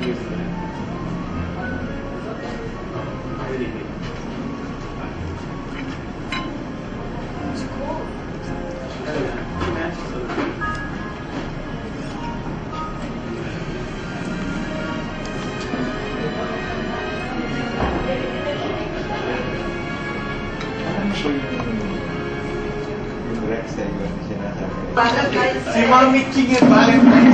Si Mami Ching yung Valentine's.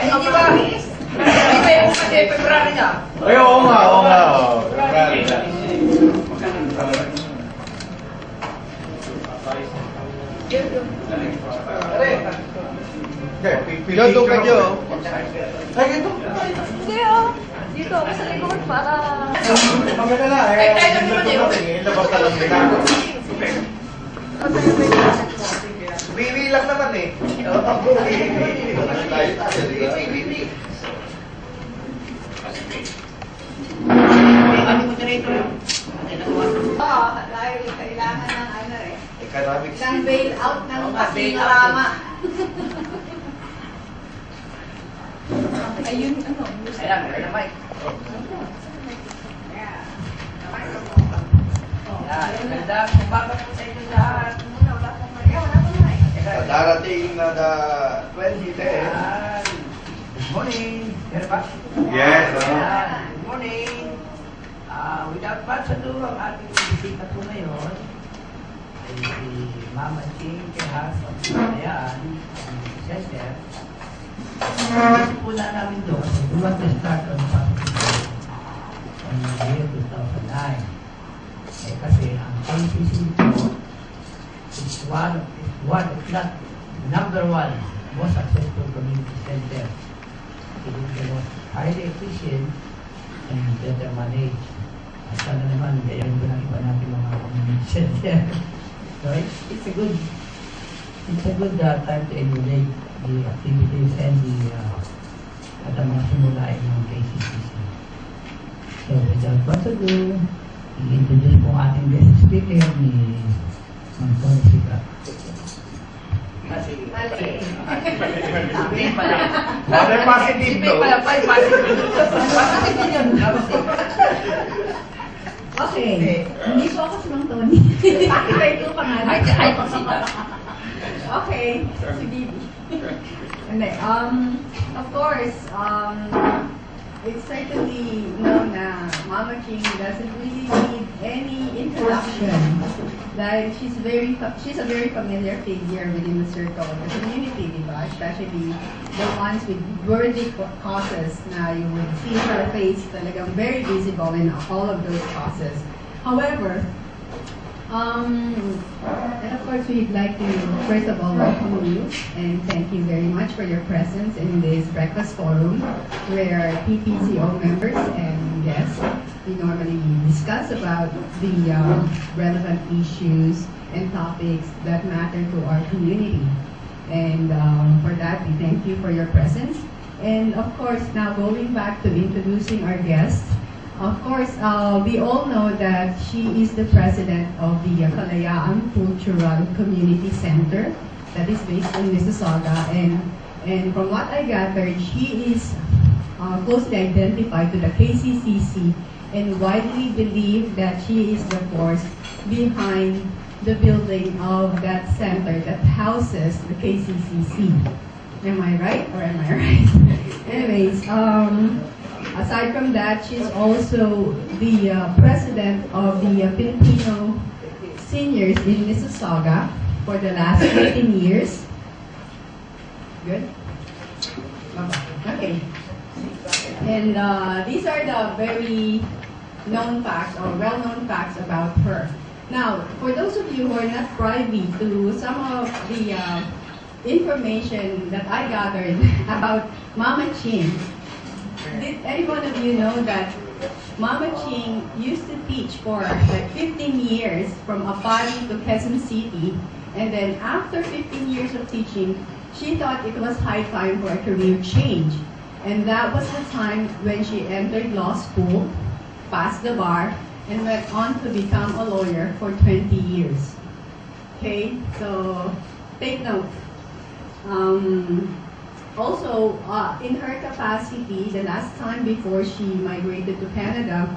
Hindi ba yung kasi February na? Ay, oo nga, oo nga. Doon kayo. Ay, ito. Hindi oh. Dito ako sa likod para... Maganda na. Labas na lang nila. Bibi lang naman eh. Dahil kailangan ng ano eh. Economics. Isang bail out ng Panorama. Ayun, ano? Ayan, meron na mic. Ganda, kumbaga po sa inyo lahat. Darating na the 2010. Good morning. Meron ba? Yes. Good morning. Without much ado, ang ating bisita po ngayon ay si Mama Ching Tehas of Ayan, Center. Gusto po na namin doon. We want to start on the year 2009. Kasi ang KCC po is one if not number one most successful community center. It is the most highly efficient and better managed. At sana naman, gayon ko ng iba natin mga community center. So it's a good time to emulate the activities and at ang mga simulain ng KCCC. So without further ado, i-introduce po ating guest speaker ni Tony Sica. Mother positive no? Okay. Hindi po ako si Mang Tony. Iba ito pangalan. Ay, pagsita. Okay. Si Bibi. Hindi. Of course, it's certainly known na Mama Ching doesn't really need any introduction dahil she's a very familiar figure within the circle of the community, di ba? Especially the ones with worthy causes na you would see her face talagang very visible in all of those causes. However, and of course, we'd like to first of all welcome you and thank you very much for your presence in this breakfast forum where PPCO members and guests we normally discuss about the relevant issues and topics that matter to our community. And for that, we thank you for your presence. And of course, now going back to introducing our guests. Of course, we all know that she is the president of the Kalayaan Cultural Community Center that is based in Mississauga. And from what I gathered, she is closely identified to the KCCC and widely believed that she is the force behind the building of that center that houses the KCCC. Am I right or am I right? Anyways, aside from that, she's also the president of the Filipino seniors in Mississauga for the last 15 years. Good? Okay. And these are the very known facts or well-known facts about her. Now, for those of you who are not privy to some of the information that I gathered about Mama Ching, did any one of you know that Mama Ching used to teach for like 15 years from Apari to Quezon City, and then after 15 years of teaching, she thought it was high time for a career change. And that was the time when she entered law school, passed the bar, and went on to become a lawyer for 20 years. Okay, so take note. Also, in her capacity, the last time before she migrated to Canada,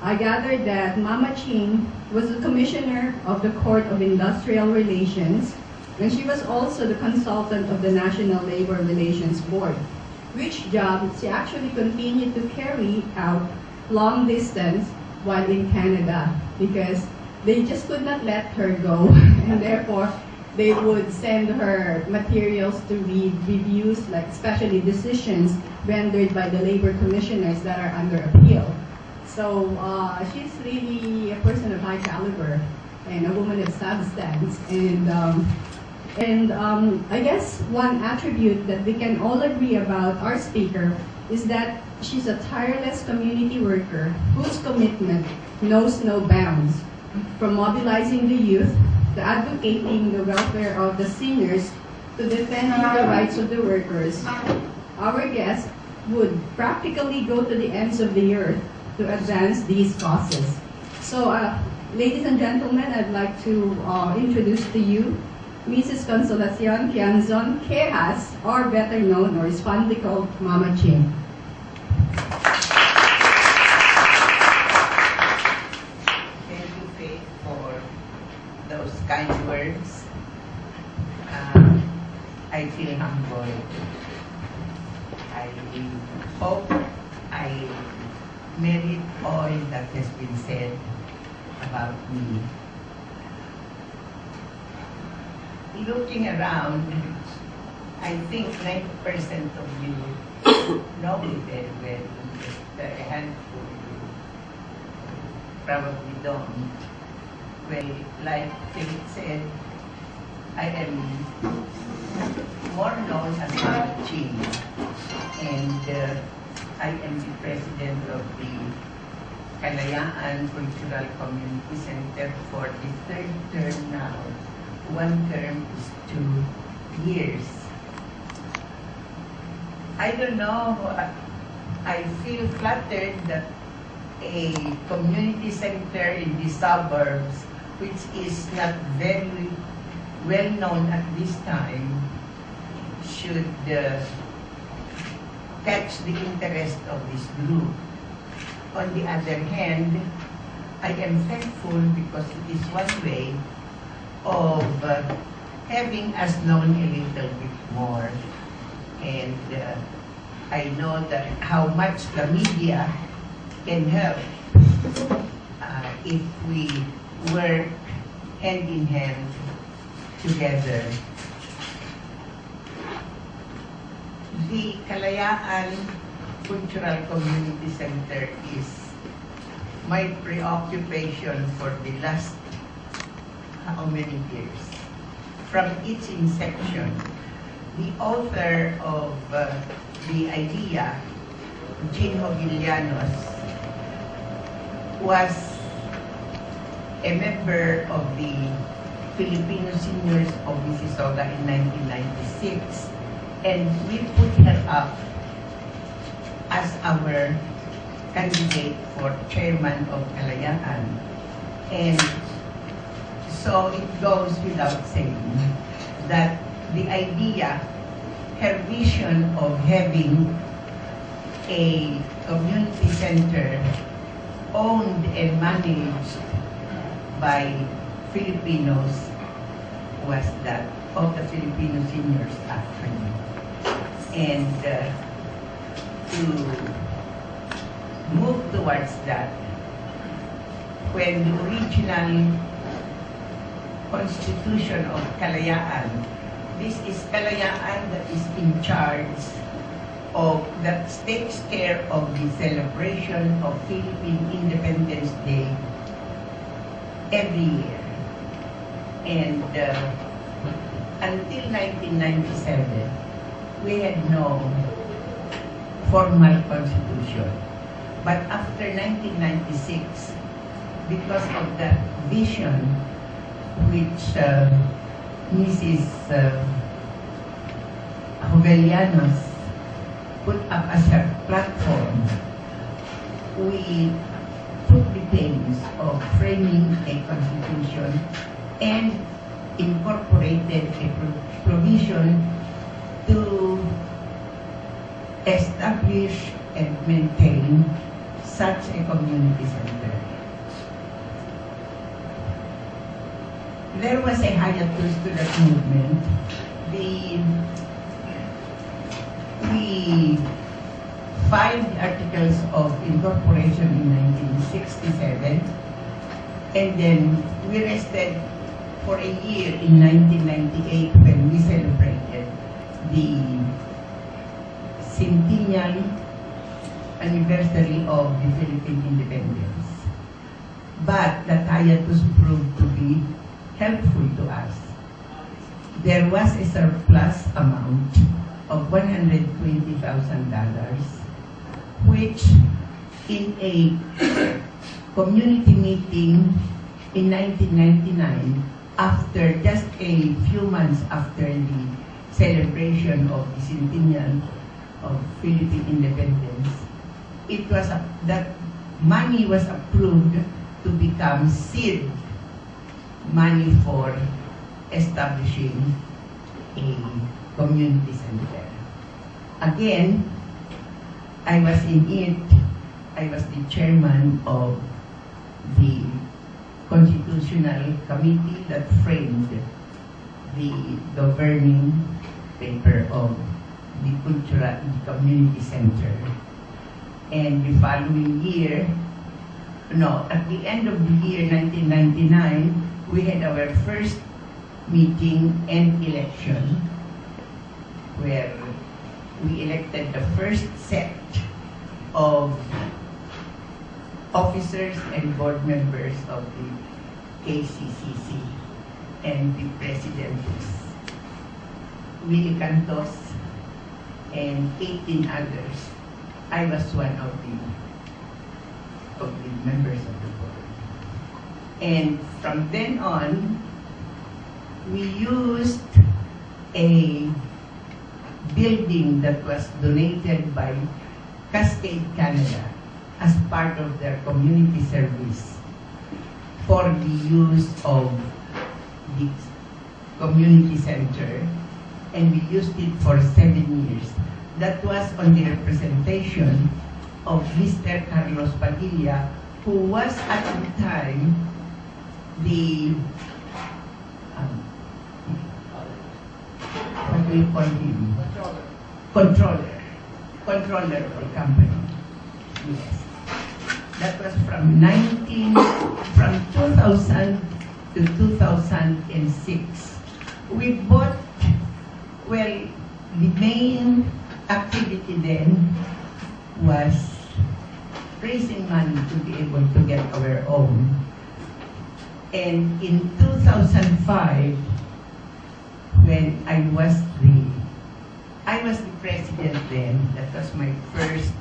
I gathered that Mama Ching was the commissioner of the Court of Industrial Relations, and she was also the consultant of the National Labor Relations Board, which job she actually continued to carry out long distance while in Canada, because they just could not let her go, and therefore they would send her materials to read, reviews, like especially decisions rendered by the labor commissioners that are under appeal. So she's really a person of high caliber and a woman of substance. And I guess one attribute that we can all agree about our speaker is that she's a tireless community worker whose commitment knows no bounds, from mobilizing the youth to advocating the welfare of the seniors to defending the rights of the workers. Our guest would practically go to the ends of the earth to advance these causes. So, ladies and gentlemen, I'd like to introduce to you Mrs. Consolacion Tianzon Quejas, or better known or is fondly called Mama Ching. Thank you, Faith, for those kind words. I feel humbled. I hope I merit all that has been said about me. Looking around, I think 90% of you know me very well. Just a handful probably don't. Well, like Philip said, I am more known as Mama Ching, and I am the president of the Kalayaan Cultural Community Center for the third term now. One term is 2 years. I don't know, I feel flattered that a community center in the suburbs, which is not very well known at this time, should catch the interest of this group. On the other hand, I am thankful because it is one way of having us known a little bit more. And I know that how much the media can help if we work hand in hand together. The Kalayaan Cultural Community Center is my preoccupation for the last how many years? From its inception, the author of the idea, Gino Villanos, was a member of the Filipino Seniors of Mississauga in 1996, and we put her up as our candidate for chairman of Kalayaan. And so it goes without saying that the idea, her vision of having a community center owned and managed by Filipinos was that of the Filipino Seniors actually. And to move towards that, when the original Constitution of Kalayaan, this is Kalayaan that is in charge of, that takes care of the celebration of Philippine Independence Day every year. And until 1997, we had no formal constitution. But after 1996, because of that vision which Mrs. Jovellanos put up as her platform, we took the pains of framing a constitution and incorporated a provision to establish and maintain such a community center. There was a hiatus to that movement. We filed articles of incorporation in 1967, and then we rested for a year in 1998 when we celebrated the centennial anniversary of the Philippine independence. But that hiatus proved to be helpful to us. There was a surplus amount of $120,000, which in a community meeting in 1999, after just a few months after the celebration of the centennial of Philippine independence, it was that money was approved to become seed money for establishing a community center. Again, I was in it. I was the chairman of the constitutional committee that framed the governing paper of the cultural community center. And the following year, at the end of the year 1999, we had our first meeting and election where we elected the first set of officers and board members of the KCCC, and the president was Willie Cantos and 18 others. I was one of the members of the board. And from then on, we used a building that was donated by Cascade Canada as part of their community service for the use of the community center, and we used it for 7 years. That was on the representation of Mr. Carlos Padilla, who was at the time the what do you call him? Controller of the company. Yes. That was from 2000 to 2006. We bought, well, the main activity then was raising money to be able to get our own. And in 2005, when I was the president then, that was my first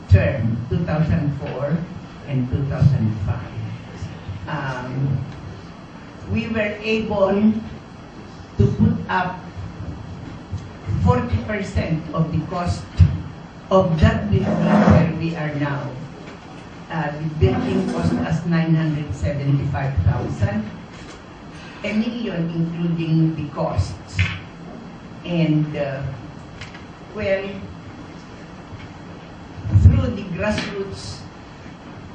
term, 2004 and 2005. We were able to put up 40% of the cost of that building where we are now. The building cost us $975,000, $1 million including the costs. And well, through the grassroots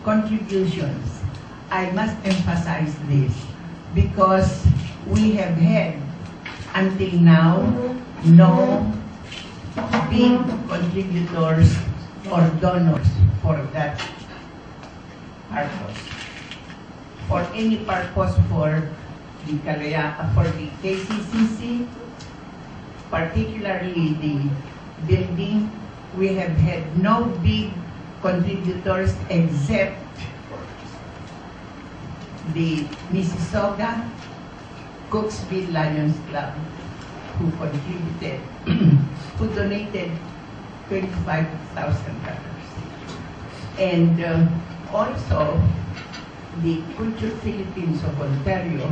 contributions, I must emphasize this because we have had until now no big contributors or donors for that purpose. For any purpose for the KCCC, particularly the building, we have had no big contributors except the Mississauga Cooksville Lions Club, who contributed, who donated $25,000. And also, the Culture Philippines of Ontario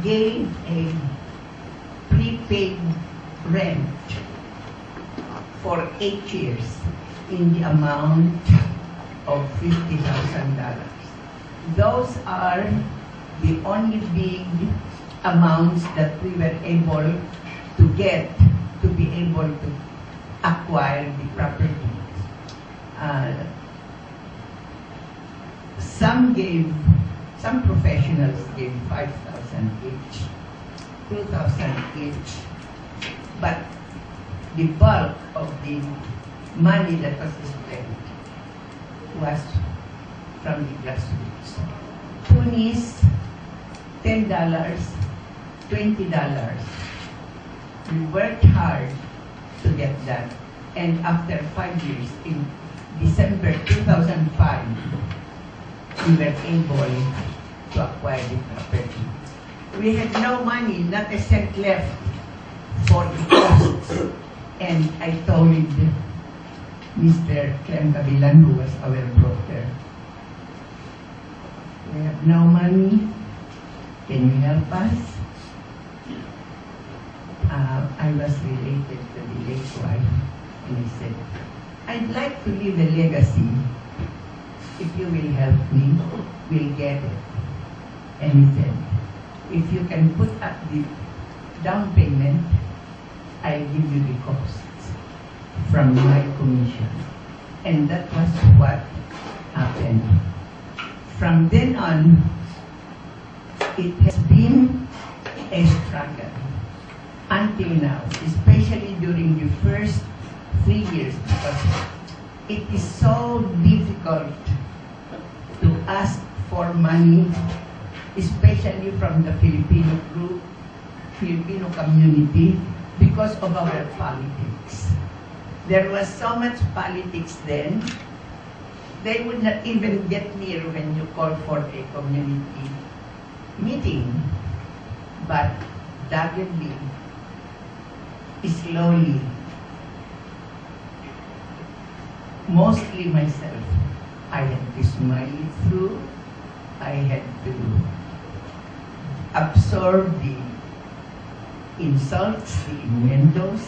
gave a prepaid rent for 8 years in the amount of $50,000. Those are the only big amounts that we were able to get to be able to acquire the property. Some professionals gave 5,000 each, 2,000 each, but the bulk of the money that was spent was from the grassroots. Tunis, $10, $20. We worked hard to get that. And after 5 years, in December 2005, we were able to acquire the property. We had no money, not a cent left for the costs. And I told Mr. Clem Cabilan, who was our broker, we have no money. Can you help us? I was related to the late wife, and he said, I'd like to leave a legacy. If you will help me, we'll get it. And he said, if you can put up the down payment, I'll give you the costs from my commission. And that was what happened. From then on, it has been a struggle until now, especially during the first 3 years, because it is so difficult to ask for money, especially from the Filipino group, Filipino community, because of our politics. There was so much politics then, they would not even get near when you call for a community meeting. But doggedly, slowly, mostly myself, I had to smile it through. I had to absorb the insults, the innuendos.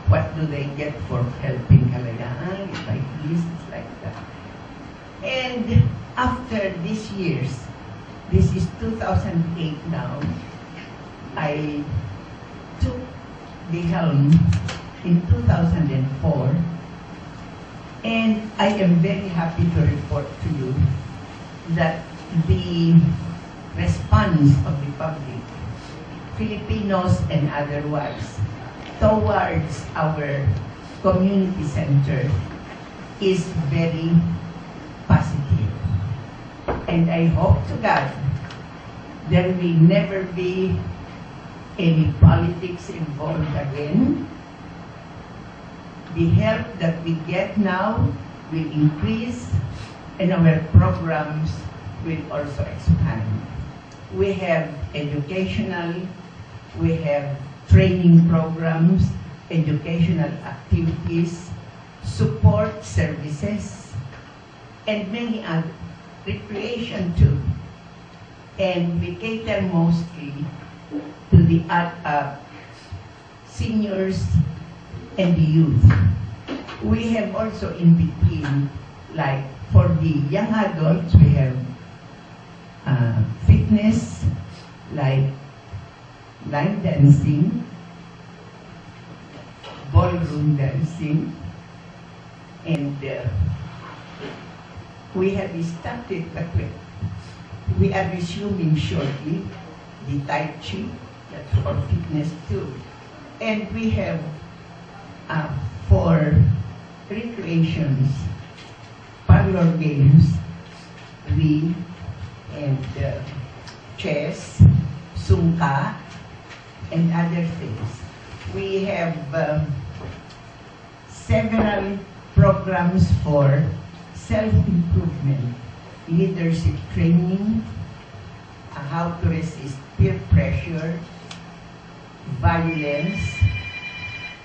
What do they get for helping Kalayaan? It's like this, it's like that. And after these years, this is 2008 now, I took the helm in 2004, and I am very happy to report to you that the response of the public, Filipinos and otherwise, towards our community center is very positive. And I hope to God there will never be any politics involved again. The help that we get now will increase, and our programs will also expand. We have educational, we have training programs, educational activities, support services, and many other, recreation too. And we cater mostly to the seniors and the youth. We have also in between, like for the young adults, we have fitness, like line dancing, ballroom dancing, and we have started, but we are resuming shortly the Tai Chi, that's for fitness too. And we have for recreations, parlor games, and chess, sungka, and other things. We have several programs for self-improvement, leadership training, how to resist peer pressure, violence,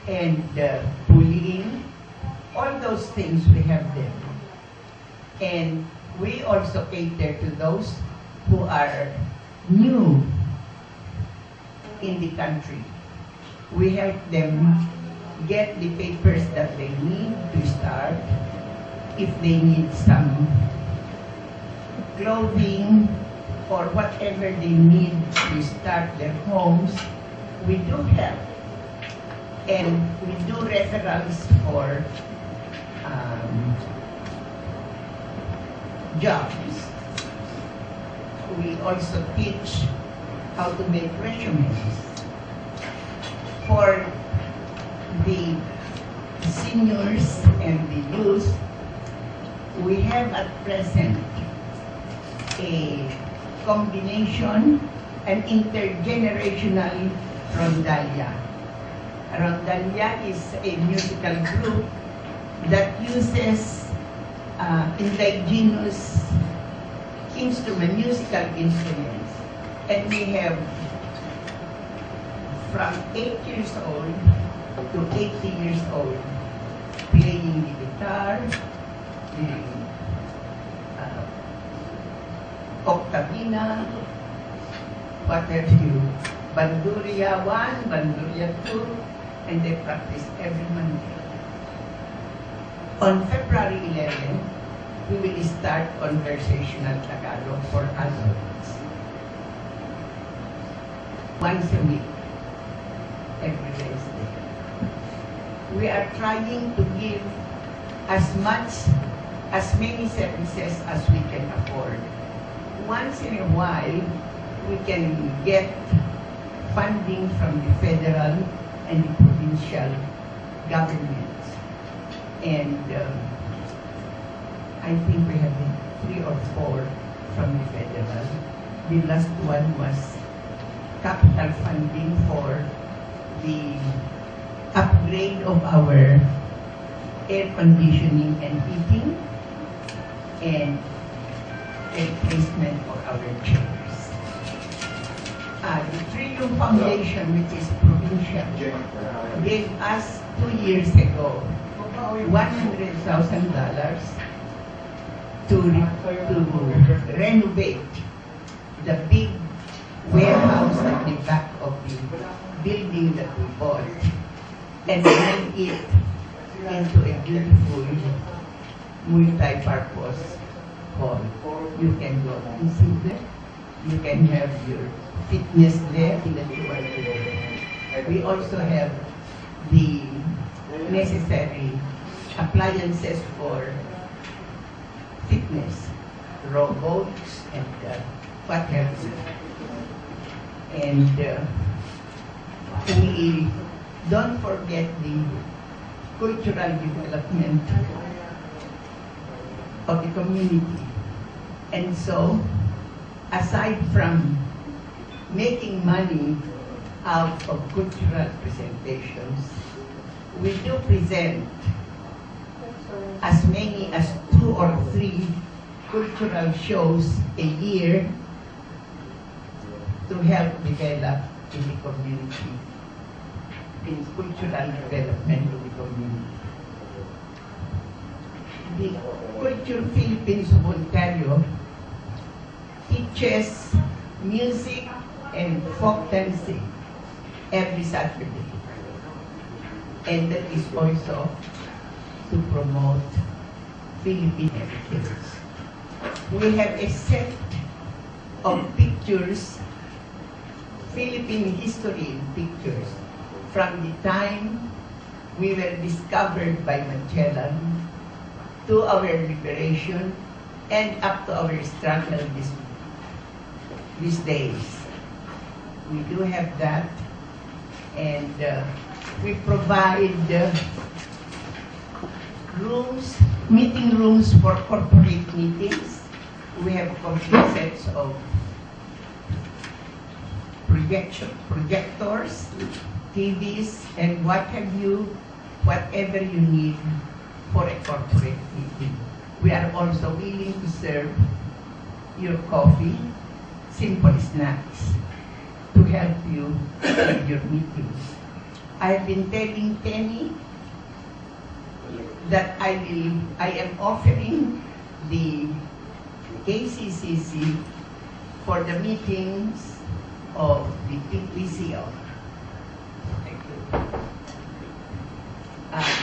and bullying. All those things we have them. And we also cater to those who are new in the country. We help them get the papers that they need to start. If they need some clothing or whatever they need to start their homes, we do help. And we do referrals for jobs. We also teach how to make resumes. For the seniors and the youth, we have at present a combination, an intergenerational rondalia. Rondalia is a musical group that uses indigenous musical instruments. And we have from 8 years old to 80 years old playing the guitar, the octavina, what have you, Banduria 1, Banduria 2, and they practice every Monday. On February 11, we will start conversational Tagalog for adults. Once a week, every Wednesday. We are trying to give as many services as we can afford. Once in a while, we can get funding from the federal and the provincial governments. And I think we have 3 or 4 from the federal. The last one was capital funding for the upgrade of our air conditioning and heating and a replacement for our chairs. The Trillium Foundation, which is provincial, gave us 2 years ago $100,000 to renovate the big warehouse at the back of the building that we bought and make it into a beautiful multi-purpose hall. You can go and sit there. You can have your fitness there in the toilet. We also have the necessary appliances for fitness, robots, and what have you. And we don't forget the cultural development of the community. And so, aside from making money out of cultural presentations, we do present as many as 2 or 3 cultural shows a year to help develop in the community, in cultural development of the community. The Culture Philippines of Ontario teaches music and folk dancing every Saturday. And that is also to promote Philippine heritage. We have a set of pictures, Philippine history pictures, from the time we were discovered by Magellan to our liberation and up to our struggle these days. We do have that, and we provide rooms, meeting rooms for corporate meetings. We have complete sets of projectors, TVs, and what have you, whatever you need for a corporate meeting. We are also willing to serve your coffee, simple snacks, to help you with your meetings. I've been telling Penny that I am offering the KCCC for the meetings of the PPCO. Thank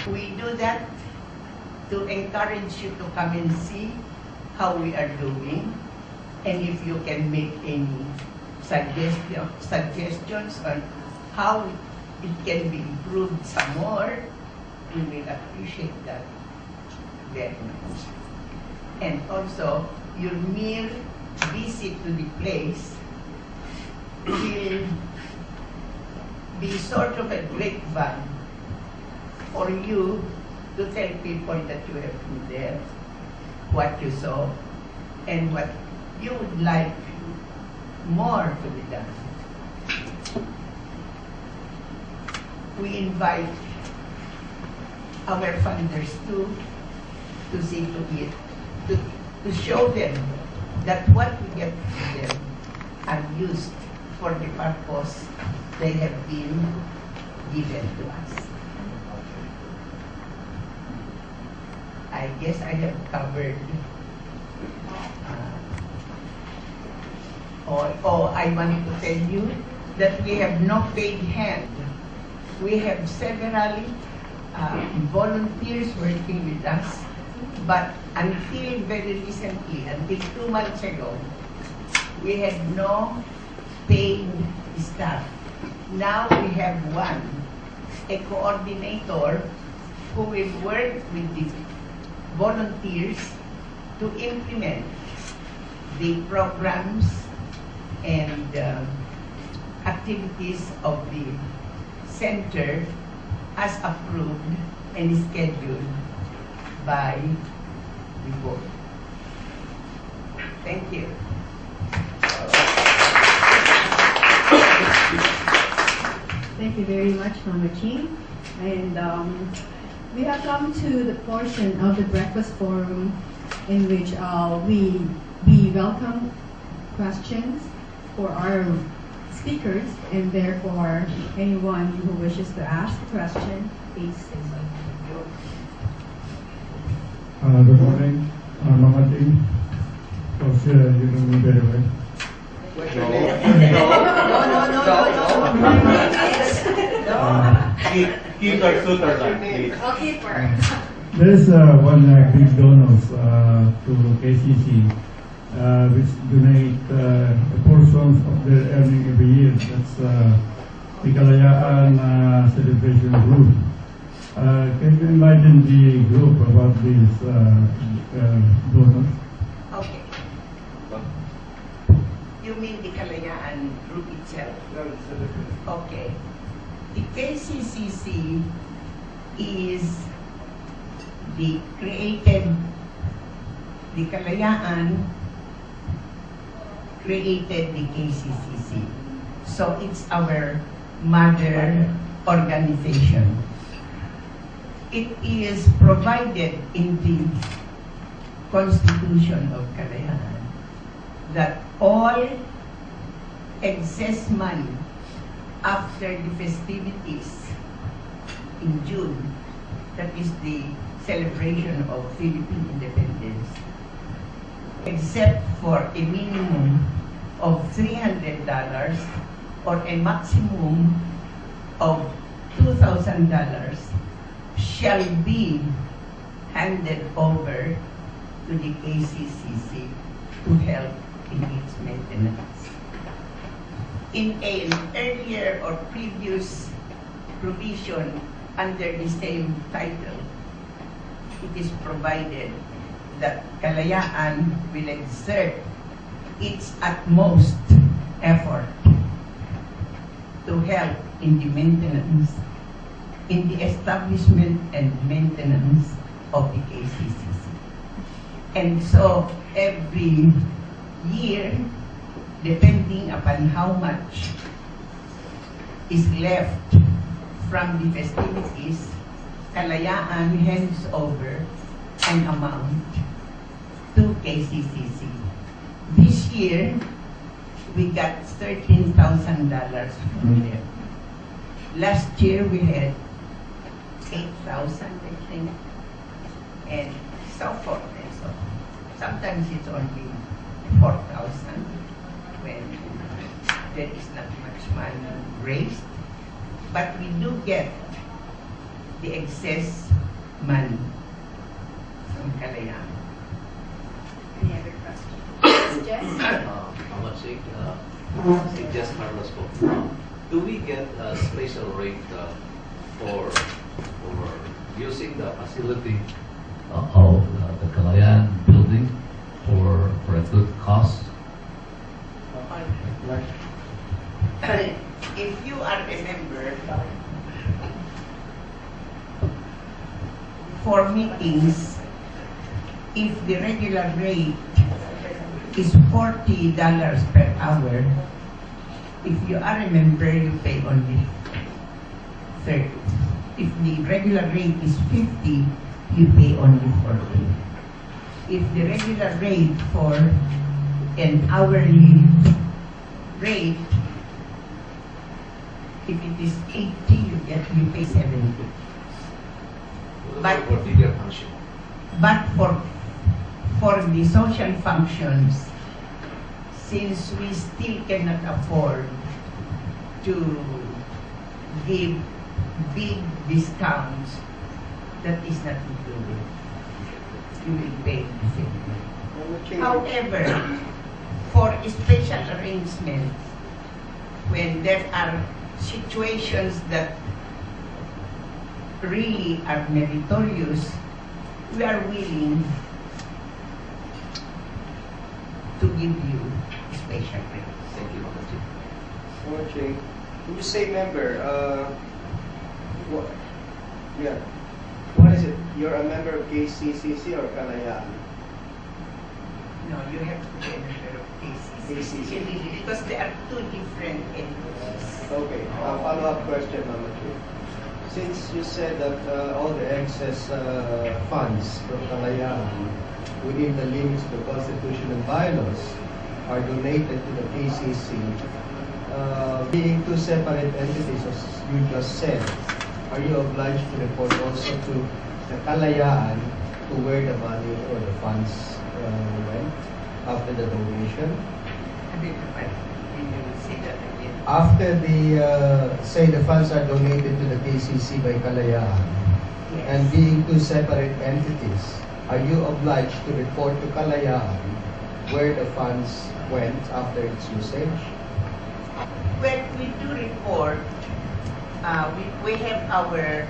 you. We do that to encourage you to come and see how we are doing, and if you can make any suggestions on how it can be improved some more, we will appreciate that very much. And also, your mere visit to the place will be sort of a grapevine for you to tell people that you have been there, what you saw, and what you would like more to be done. We invite our funders to see to it, to show them that what we get from them are used for the purpose they have been given to us. I guess I have covered I wanted to tell you that we have no paid hand. We have several volunteers working with us, but until very recently, until 2 months ago, we had no paid staff. Now we have one, a coordinator who will work with the volunteers to implement the programs and activities of the center as approved and scheduled by the board. Thank you. Thank you very much, Mama Jean. And we have come to the portion of the breakfast forum in which we welcome questions for our speakers, and therefore anyone who wishes to ask a question, please say so. Good morning, Mama Jean. Of course, you know me very well. Keep our Sutherland, please. There is one big donors to KCC, which donate a portion of their earning every year. That's the Kalayaan Celebration Group. Can you imagine the group about these donors? Okay. You mean the Kalayaan group itself? Okay. The KCCC is the Kalayaan created the KCCC. So it's our mother organization. It is provided in the Constitution of Kalayaan that all excess money after the festivities in June, that is the celebration of Philippine independence, except for a minimum of $300 or a maximum of $2,000, shall be handed over to the KCCC to help in its maintenance. In an earlier or previous provision under the same title, it is provided that Kalayaan will exert its utmost effort to help in the maintenance, in the establishment and maintenance of the KCCC. And so every year, depending upon how much is left from the festivities, Kalayaan hands over an amount to KCCC. This year, we got $13,000 from them. Last year, we had 8,000, I think, and so forth and so on. Sometimes it's only 4,000 when there is not much money raised, but we do get the excess money from Kalayaan. Any other questions? Yes, Jess? Si Jess Carlos po. do we get a special rate for using the facility of the Kalayaan building for a good cost? If you are a member, for meetings, if the regular rate is $40 per hour, if you are a member, you pay only 30. If the regular rate is 50, you pay only 40. If the regular rate for an hourly rate, if it is 80, you pay 70. But for bigger function. But for the social functions, since we still cannot afford to give big discounts, that is not included. You will pay the same. However, for special arrangements, when there are situations that really are meritorious, we are willing to give you special rates. Thank you, Mama Chief. Okay. When you say member, what is it? You're a member of KCCC or Kalayaan? No, you have to be a member of KCC. KCC. Because there are two different entities. Okay. Follow-up question, Mama Chief. Since you said that all the excess funds from Kalayaan within the limits of the Constitution and bylaws are donated to the KCC, being two separate entities, as you just said, are you obliged to report also to the Kalayaan to where the money or the funds went after the donation? I mean, can you say that again? After say the funds are donated to the KCC by Kalayaan, Yes. and being two separate entities, are you obliged to report to Kalayaan where the funds went after its usage? Well, we do report. We have our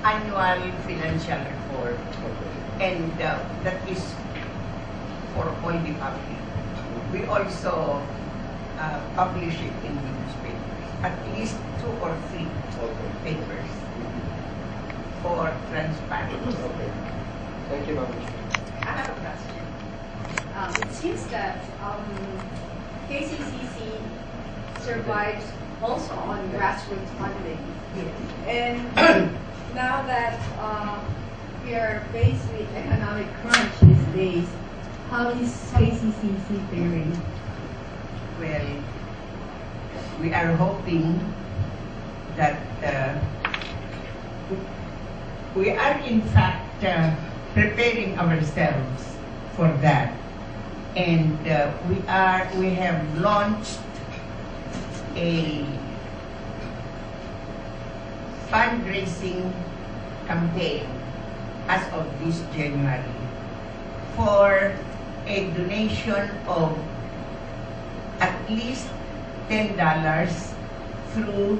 annual financial report, and that is for all the public. We also publish it in the newspapers, at least 2 or 3 papers for transparency. Okay. Thank you, Ma'am. I have a question. It seems that KCCC survives also on grassroots funding. And now that we are faced with economic crunch these days, how is KCCC faring? Well, we are hoping that we are in fact preparing ourselves for that, and we have launched a fundraising campaign as of this January for a donation of at least $10 through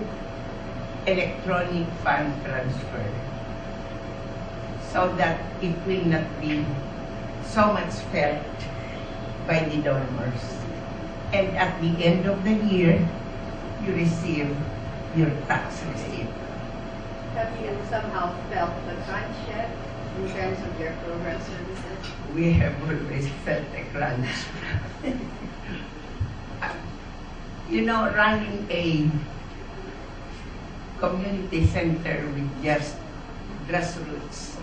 electronic fund transfer, so that it will not be so much felt by the donors. And at the end of the year, you receive your tax receipt. Have you somehow felt the crunch yet in terms of your program services? We have always felt a crunch. Running a community center with just grassroots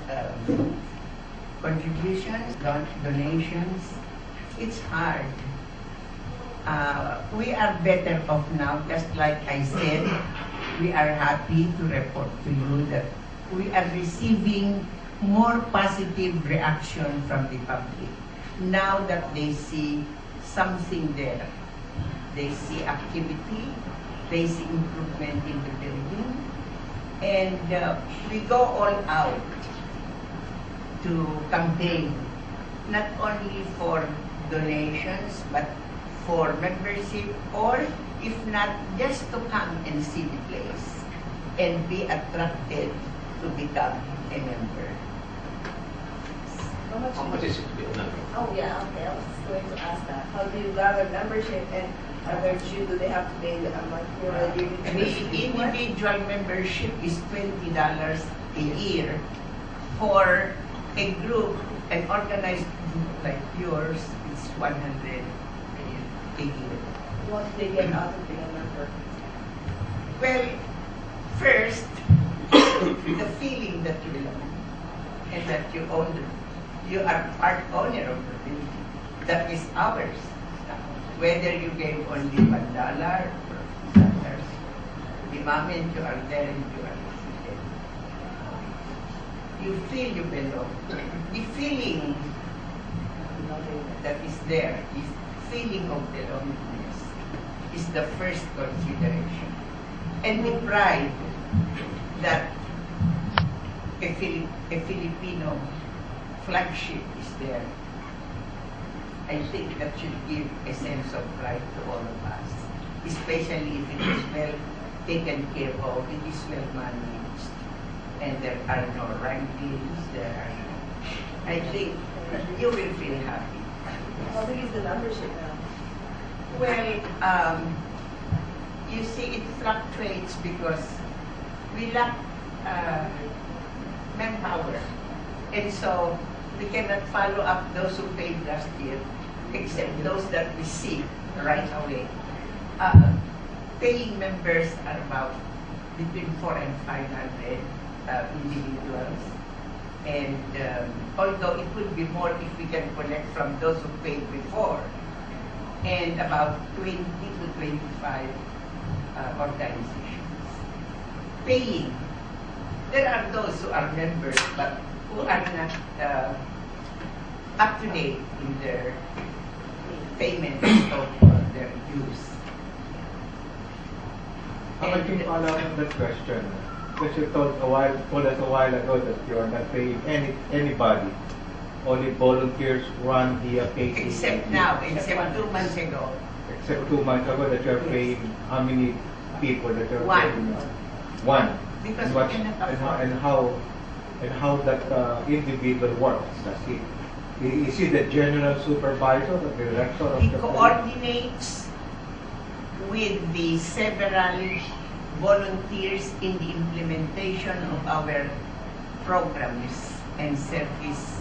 contributions, donations, it's hard. We are better off now, just like I said. We are happy to report to you that we are receiving more positive reaction from the public now that they see something there. They see activity, they see improvement in the building, and we go all out to campaign, not only for donations, but for membership, or If not, just to come and see the place and be attracted to become a member. How much is it to be a member? Oh, yeah, okay, I was going to ask that. How do you gather membership and do they have to pay a monthly or a yearly The membership? individual membership is $20 a year. For a group, an organized group like yours, it's $100 a year. What do they get out of being a member? Well, first, the feeling that you belong and that you own the, you are part owner of the building. That is ours. Whether you gave only $1 or $2, the moment you are there and you are seated, you feel you belong. The feeling that is there is feeling of belongingness is the first consideration. And the pride that a Filipino flagship is there. I think that should give a sense of pride to all of us, especially if it is well taken care of, it is well managed, and there are no rankings, I think you will feel happy. How big is the membership now? Well, you see, it fluctuates because we lack manpower. And so we cannot follow up those who paid last year, except those that we see right away. Paying members are about between 400 and 500 individuals. And although it would be more if we can collect from those who paid before, and about 20 to 25 organizations. Paying. There are those who are members but who are not up to date in their payment of their dues. How about you follow up on that question? Because you told us a while ago that you are not paying anybody. Only volunteers run the paid. Except now, except 2 months ago. Except 2 months ago that you are paying how many people that you are One. paying? One. Because And we what- cannot and afford. how that individual works? Does he? Is he the general supervisor, the director of He the coordinates with the several volunteers in the implementation of our programs and services.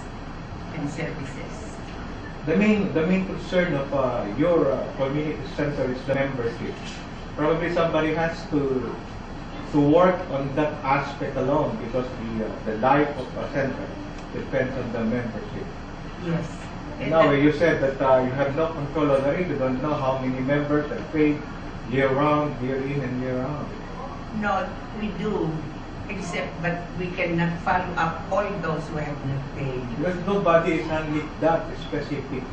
The main concern of your community center is the membership. Probably somebody has to work on that aspect alone because the life of a center depends on the membership. Yes. And now you said that you have no control over it. You don't know how many members are paid year round, year in and year out. No, we do, except but we cannot follow up all those who have not paid. Because nobody is handling that specific.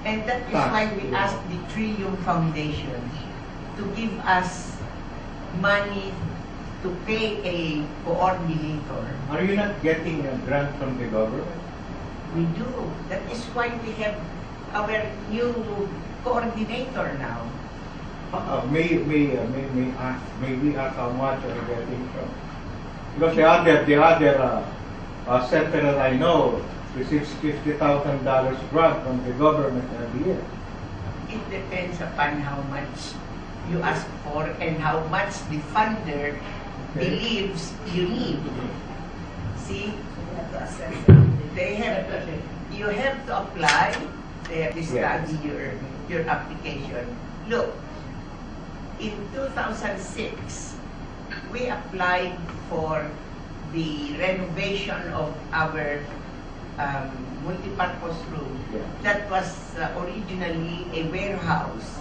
And that is why we asked the Trillium Foundation to give us money to pay a coordinator. Are you not getting a grant from the government? We do. That is why we have our new coordinator now. May we ask how much are you getting from? Because the other center that I know receives $50,000 grant from the government every year. It depends upon how much you ask for and how much the funder believes you need. See? They have to, you have to apply, they have to study your application. Look, in 2006, we applied for the renovation of our multi-purpose room. Yeah. That was originally a warehouse.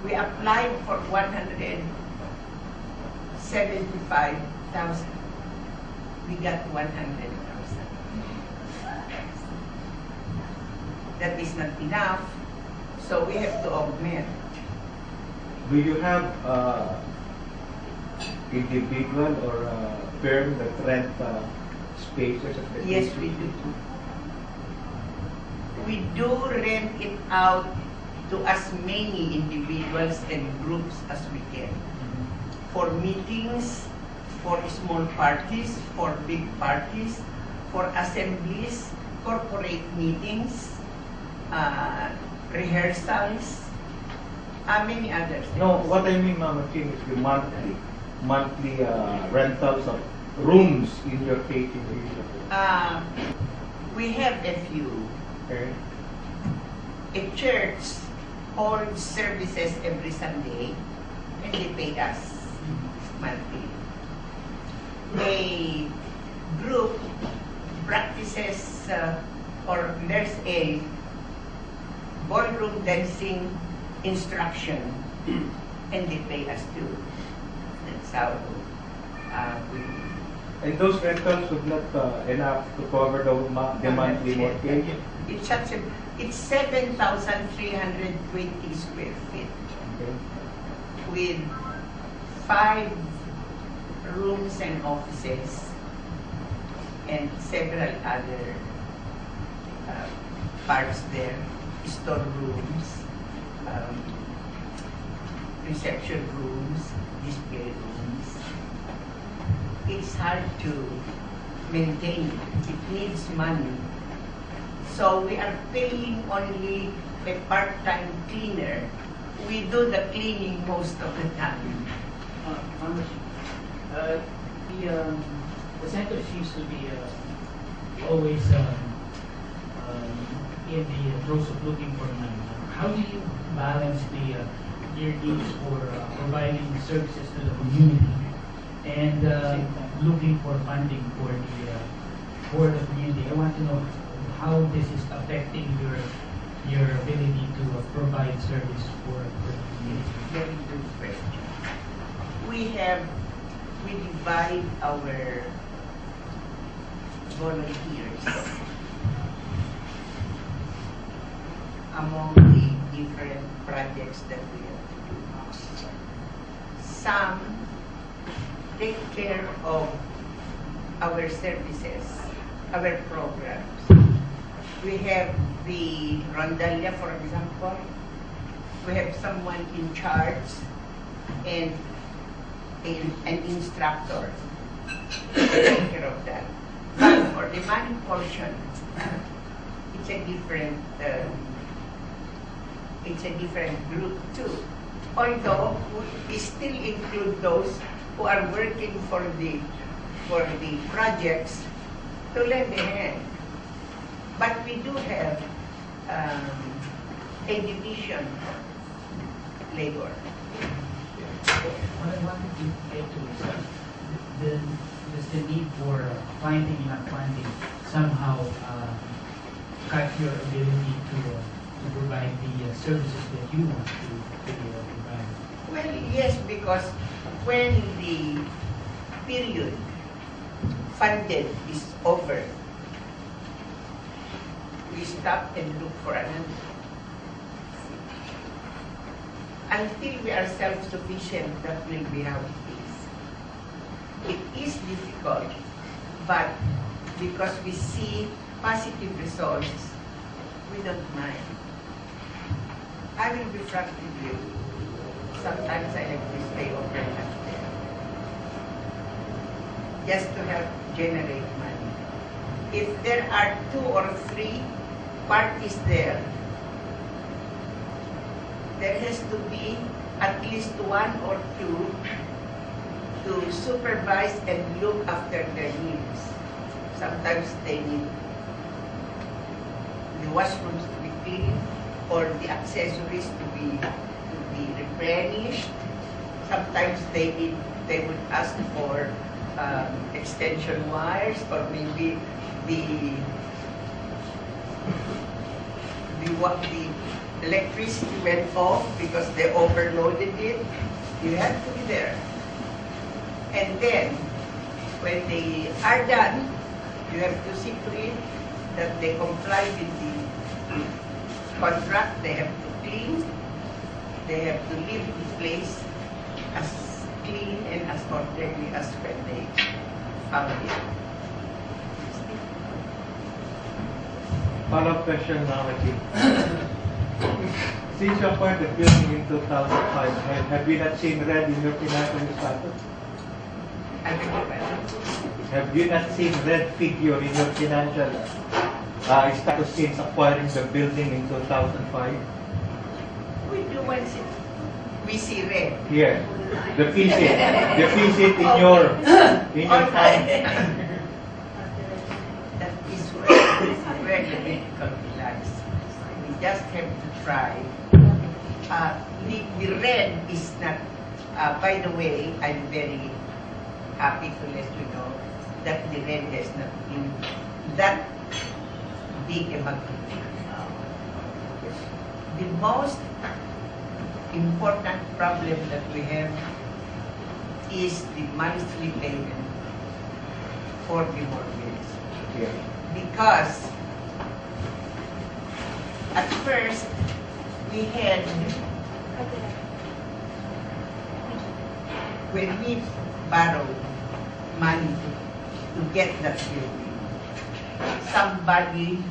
We applied for 175,000. We got 100,000. That is not enough, so we have to augment. Do you have individual or firm that rent spaces at the Yes, we do. We do rent it out to as many individuals and groups as we can. For meetings, for small parties, for big parties, for assemblies, corporate meetings, rehearsals, many others. No, what I mean, Mama Chin, is the monthly rentals of rooms in your KTV. We have a few. Okay. A church holds services every Sunday and they pay us monthly. A group practices or there's a ballroom dancing instruction and they pay us too. That's how we. And those rentals would not enough to cover the monthly mortgage? It's 7,320 square feet Okay. with 5 rooms and offices and several other parts there, storerooms, reception rooms, display rooms. It's hard to maintain. It needs money. So we are paying only a part-time cleaner. We do the cleaning most of the time. The center seems to be always in the throes of looking for money. How do you balance your needs for providing services to the community and looking for funding for the community? I want to know how this is affecting your ability to provide service for the community. Very good question. We divide our volunteers among the different projects that we have to do. Some take care of our services, our programs. We have the Rondalia, for example. We have someone in charge and an instructor to take care of that. But for the money portion, it's a different group too. Although we still include those who are working for the projects to lend a hand. But we do have a division of labor. What I wanted to get to is does the need for finding enough funding somehow cut your ability to provide the services that you want to provide? Well, yes, because when the period funded is over, we stop and look for another. Until we are self-sufficient, that will be how it is. It is difficult, but because we see positive results, we don't mind. I will be frank with you. Sometimes I have to stay overnight there, just to help generate money. If there are 2 or 3 parties there has to be at least 1 or 2 to supervise and look after their needs. Sometimes they need the washrooms to be cleaned or the accessories to be replenished. Sometimes they would ask for extension wires, or maybe the electricity went off because they overloaded it. You have to be there. And then, when they are done, you have to see to it that they comply with the contract. They have to clean. They have to leave the place as clean and as orderly as when they found it. Follow-up question, Mama Chin. Since you acquired the building in 2005, have you not seen red in your financial status? I beg your pardon? Have you not seen red figure in your financial status since acquiring the building in 2005? We do once we see red. Here, deficit in your fund. That is where the difficulty lies. We just have to try. The red is not, by the way, I'm very happy to let you know that the red has not been that big a magnitude. The most important problem that we have is the monthly payment for the mortgage. Yeah. Because at first we had, when we borrowed money to get that building, somebody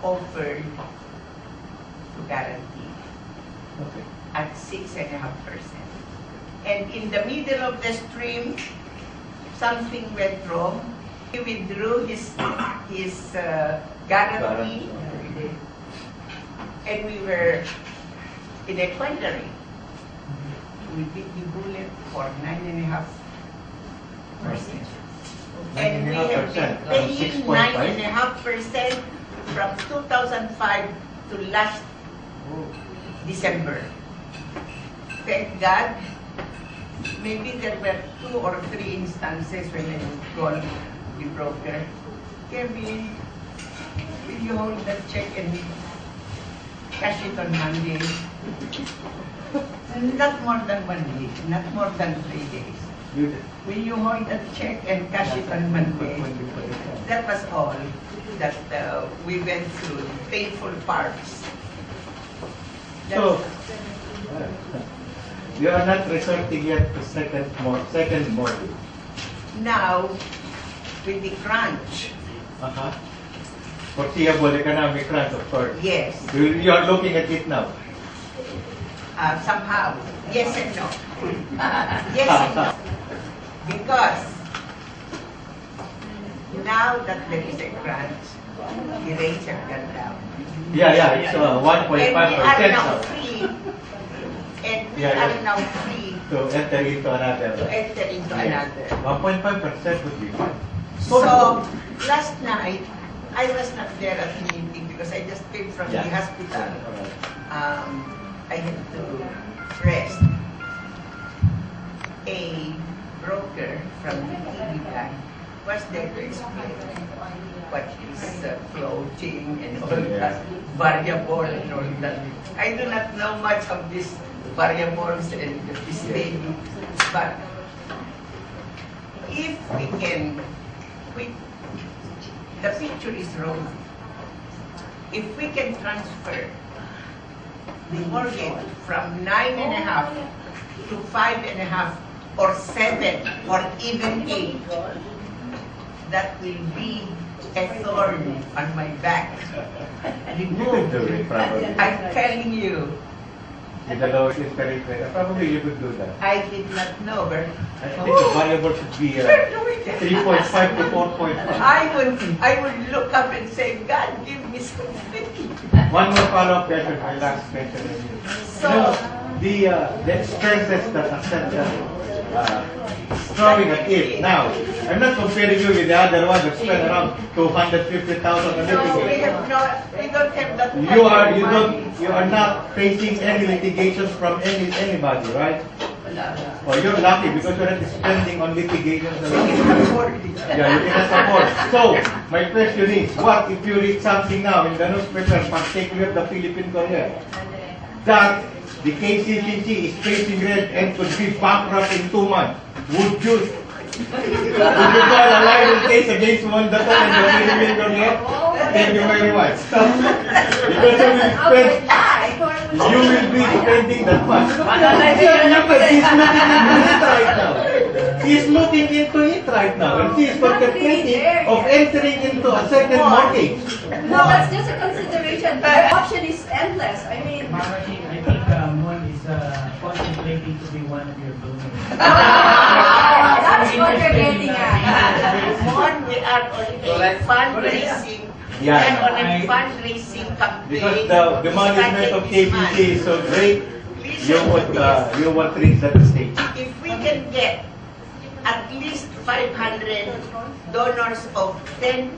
offered to guarantee Okay. at 6.5%. And in the middle of the stream, something went wrong. He withdrew his guarantee, and we were in a quandary. We bit the bullet for 9.5%. And we have been 9.5%, paying 6.5? 9.5% from 2005 to last December. Thank God, maybe there were 2 or 3 instances when I would call the broker, Kevin, will you hold that check and cash it on Monday? Not more than 1 week, not more than 3 days. Will you hold that check and cash it on Monday? That was all that we went through, the painful parts. So, you are not resorting yet to second mortgage. Now, with the crunch, Foreseeable economic crunch, of course. yes, You are looking at it now. somehow, yes and no. Yes and no. Because now that there is a crunch, the rates have gone down. Yeah, it's 1.5% And we are now now. free. And we Yeah, are yeah. now free To enter into another. to enter into another. 1.5% would be fine. So, last night, I was not there at the meeting because I just came from the hospital. I had to rest. A broker from the TV bank was there to explain what is floating and all that, variable and all that. I do not know much of these variables and this lady, but if we can, the picture is rosy. If we can transfer the mortgage from 9.5 to 5.5 or 7 or even 8, that will be a thorn on my back. You could do it, probably. I'm telling you, With the lowest interest rate, probably you could do that. I did not know, but I think the variable should be 3.5 to 4.5. I would look up and say, God, give me something. One more follow-up question, my last question. So, The expenses that Accenture throwing at it now, I'm not comparing you with the other one that spent around 250,000 a no, we don't have that kind You of money. are not facing any litigations from anybody, right? Or you're lucky because you're not spending on litigations alone. Yeah, you cannot afford. So, my question is, what if you read something now in the newspaper, particularly of the Philippine Courier, that the KCCC is facing red and could be bankrupt in 2 months? Would you file a libel case against Mondaton and the Philippine Courier? Thank you very much. Because you will be spending that much. He's looking into it right now. He's looking into it. it right now, and she is Not really contemplating there of yet. entering into a second mortgage. No, that's just a consideration. The option is endless. I mean, Mama Ching, I think Mon is contemplating to be one of your donors. that's what you're getting at. Mon, we are on a fundraising. Yeah. We are on a fundraising campaign. Because the management of KBC is so great, you want to reach that stage. If we can get at least 500 donors of $10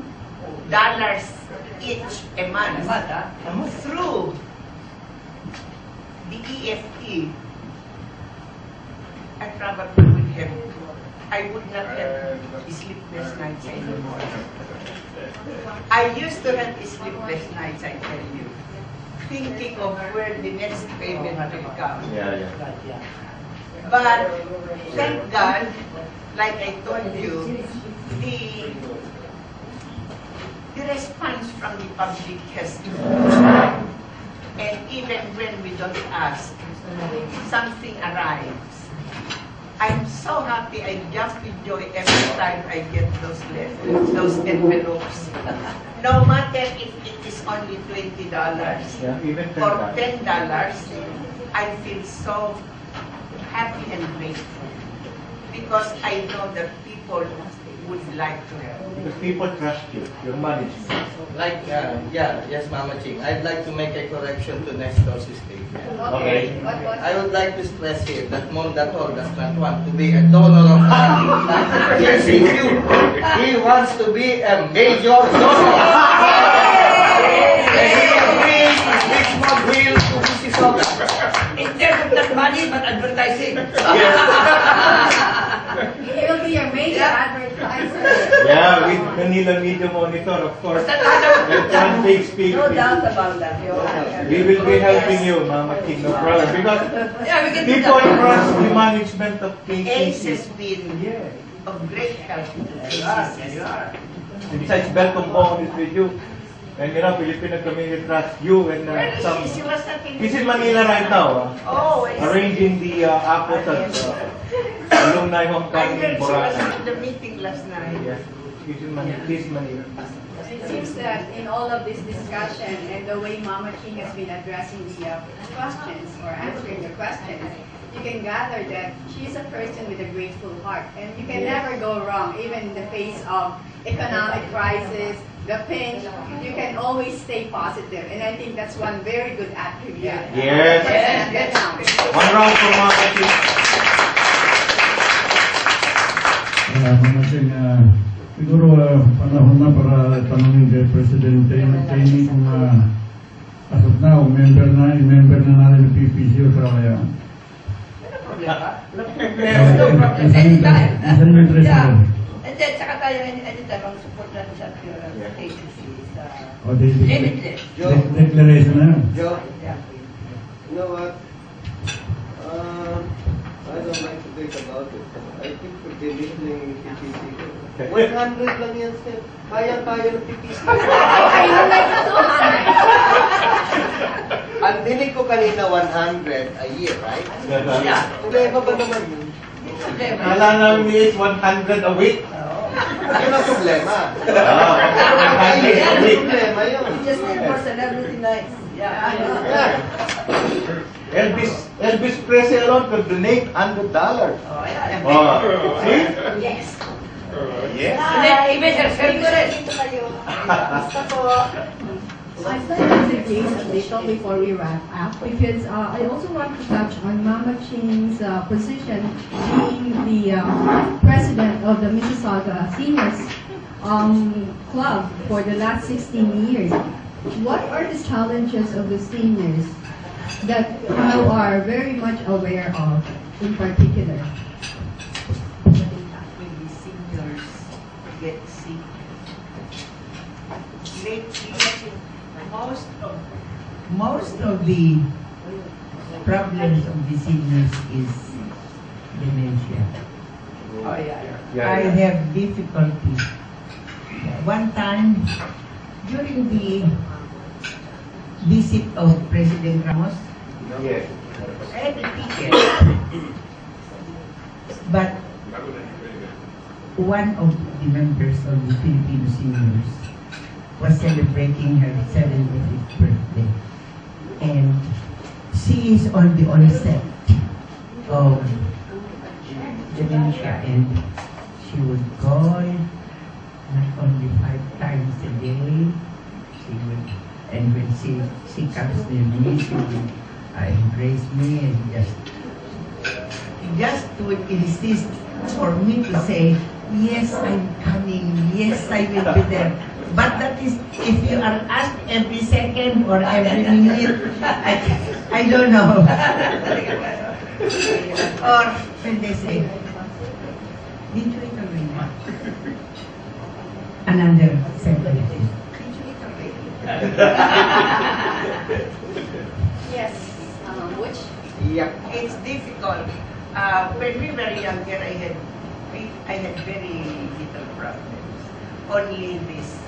each a month through the EFT, I would not have sleepless nights anymore. I used to have sleepless nights, I tell you, thinking of where the next payment will come. Yeah. But thank God, like I told you, the response from the public has improved. And even when we don't ask, something arrives. I'm so happy, I jump with joy every time I get those letters, those envelopes. No matter if it is only $20 Even or $10. $10, I feel so happy and grateful because I know that people would like to help. Because people trust you, your management. Like, yes, Mama Ching. I'd like to make a correction to next door's statement. Okay. What? I would like to stress here that Mon Datol does not want to be a donor of money. Yes, he wants to be a major donor. And he agrees with Richmond Will to Mississauga. In terms of not money, but advertising. He will be your major advertiser. Yeah, with Manila Media Monitor, of course. And front-page speak. No doubt about that. We will be helping you, Mama King, no problem. Because Yeah, we can do people that. trust the management of ACE has KCC. been of great help to You are. And besides, Belcom Bong is with you. And you know, Filipino community trusts you and some... She was not in He's in Manila right now, Oh, I see. arranging the apples at Alumni I Homecoming heard in she was Boracay. at the meeting last night. Yeah, he's in Manila. He's in Manila. It seems that in all of this discussion and the way Mama King has been addressing the questions or answering the questions, you can gather that she's a person with a grateful heart. And you can never go wrong, even in the face of economic crisis, the pinch, you can always stay positive. And I think that's one very good attribute. Yes. One round for Mama King. Mama Ching, siguro panahon na para tanongin kay Presidente Cheney kung as of now, member na natin ng PPC o Kalayaan. There's no problem. Anytime. Saan yung interest Yeah. mo? And then, saka tayo anytime ang support natin sa agency is O, di- limitless. declaration na yun. Joe, Yeah. you know what? I don't like to think about it. I think we're listening PPC. 100 lang yan, sir. Kaya-kaya ng PPC. I would like to Ang dinig ko kanina 100 a year, right? Yeah. Problema ba naman yun? Kala namin ni 100 a week. Yun ang problema. Ah, Ay, 100 a week. problema yun. Just need more celebrity nights. Yeah. Yeah. Elvis Presley alone could donate $100. Oh, yeah. Oh, see? Yes. Yes. Even her services. I'd like to suggest a little before we wrap up because I also want to touch on Mama Ching's position being the president of the Mississauga Seniors Club for the last 16 years. What are the challenges of the seniors that you are very much aware of in particular? When the seniors get sick. Lately, most of the problems of the seniors is dementia. Oh, yeah. I have difficulty. One time, during the visit of President Ramos, Yes. I had a ticket. But one of the members of the Filipino Seniors was celebrating her 75th birthday. And she is on the onset of dementia, and she would call not only 5 times a day, she would, and when she comes near me, she would embrace me and just would insist for me to say, yes, I'm coming, yes, I will be there. But that is, if you are asked every second or every minute, I don't know. Or when they say, did you eat already? Another sentence. Did you eat already? Yes. Which? Yeah, it's difficult. When we were younger, I had very little problems. Only this,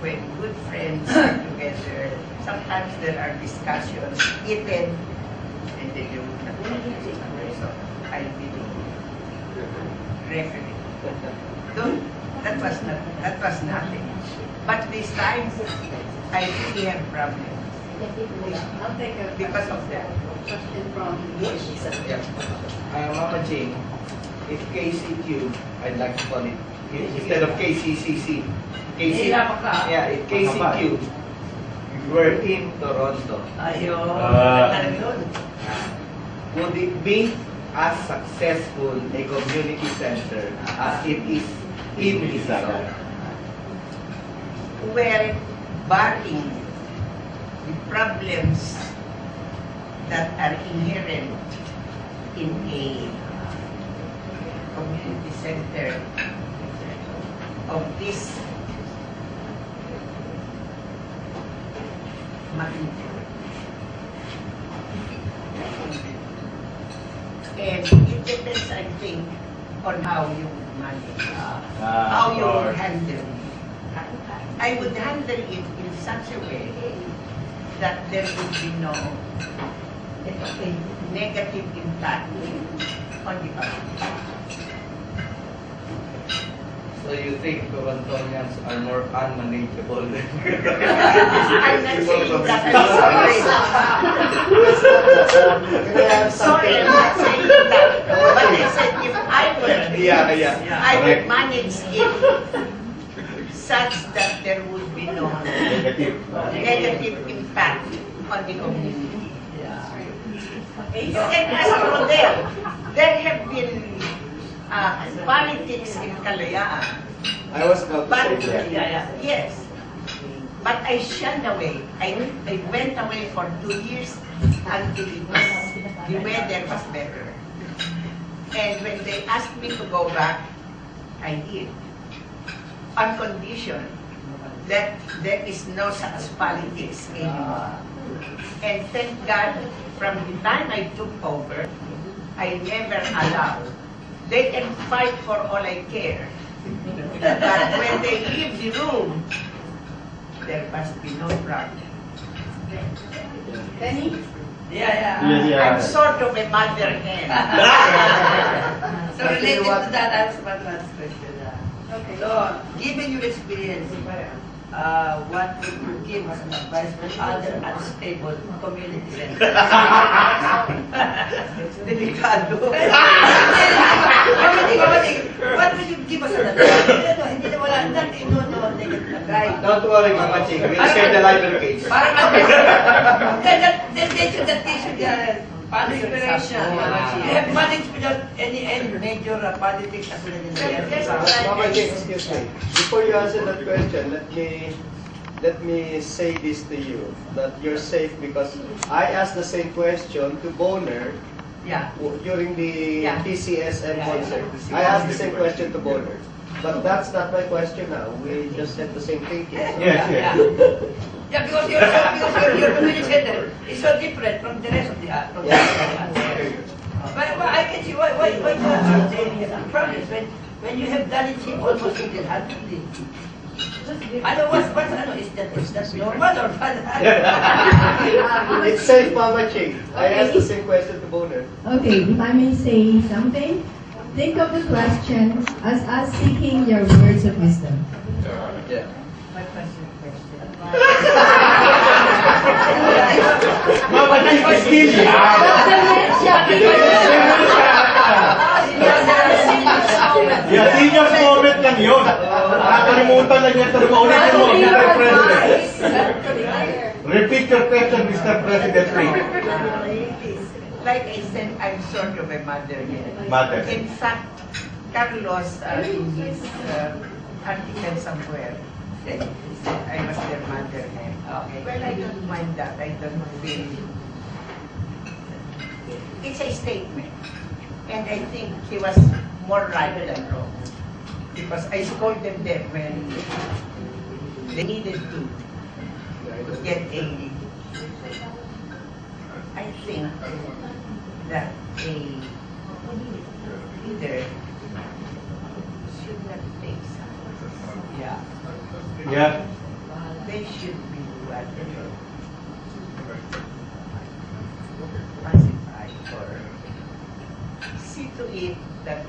when good friends are together, sometimes there are discussions, heated, and then you would not talk to each other. So I really referee. That was nothing. But this time, I really have problems. I'll take a Because of that. question from Yeah. Mama Jane, if KCQ, I'd like to call it, instead of KCCC. Yeah, if KCQ were in Toronto, would it be as successful a community center as it is in Mississauga? Well, barring the problems that are inherent in a community center of this magnitude. And it depends, I think, on how you manage, how you handle it. I would handle it in such a way that there would be no negative impact on the public. So you think Torontonians are more unmanageable than I'm not saying that. I'm sorry, I'm not saying that. But I said if I were, I would manage it such that there would be no negative impact on the community. And as for them, there have been politics in Kalayaan. I was about to But, say that. yes. But I shunned away. I went away for 2 years until the weather was better. And when they asked me to go back, I did. On condition that there is no such politics anymore. And thank God, from the time I took over, I never allowed. They can fight for all I care. But when they leave the room, there must be no problem. Benny? I'm sort of a mother hen. So related to that, I was about to ask a question. Okay. So, given your experience, what would you give as an advice for other unstable community centers? Delikado. What would you give us an advice? Hindi na wala, nothing, no negative advice. Don't worry, Mama Ching. We'll share the library case. Parang they should follow your example. You have managed without any major politics as well in the Mama Jane, excuse me. Before you answer that question, let me say this to you, that you're safe because I asked the same question to Boner during the PCSM concert. I asked the same question to Boner. But that's not my question now. We just had the same thinking. So. Yeah, because your community center is so different from the rest of the art. But I can see why you are saying problems when you have done it almost single-handedly. Is that normal or It's safe, Mama Ching. I asked the same question to Boner. Okay, if I may say something, think of the question as us seeking your words of wisdom. Yeah. What was your question? Mama Ching is still Yeah, senior's moment lang yun. Nakakalimutan lang yan. Ulitin mo, Mr. President. Repeat your question, Mr. President. Like I said, I'm sort of a mother. Mother. In fact, Carlos, in his article somewhere, said I was their mother. Okay. Well, I don't mind that. I don't feel. It's a statement. And I think he was more right than wrong. Because I scolded them when they needed to get a, I think that a leader should not take sides. Yeah. Yeah. They should be what pacified or see to it that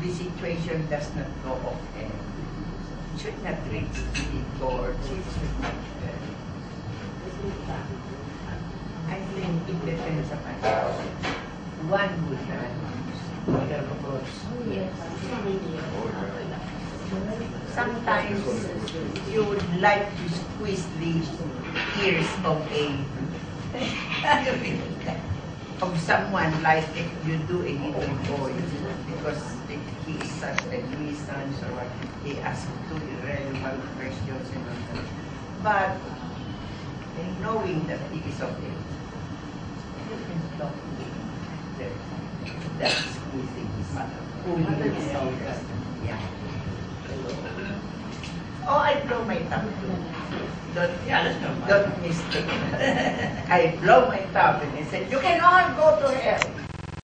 the situation does not go off and should not reach the courts. It should not. I think it depends upon one would approach. Yes. Sometimes you would like to squeeze the ears of of someone like if you do a little boy, because if he is such a nuisance or what, he asks two irrelevant questions and all that. But knowing that he is of age, you can talk to him. That's squeezing his pulling his ears. Yeah. Oh, I blow my tongue too. Don't mistake. I blow my tongue and I said, you can all go to hell.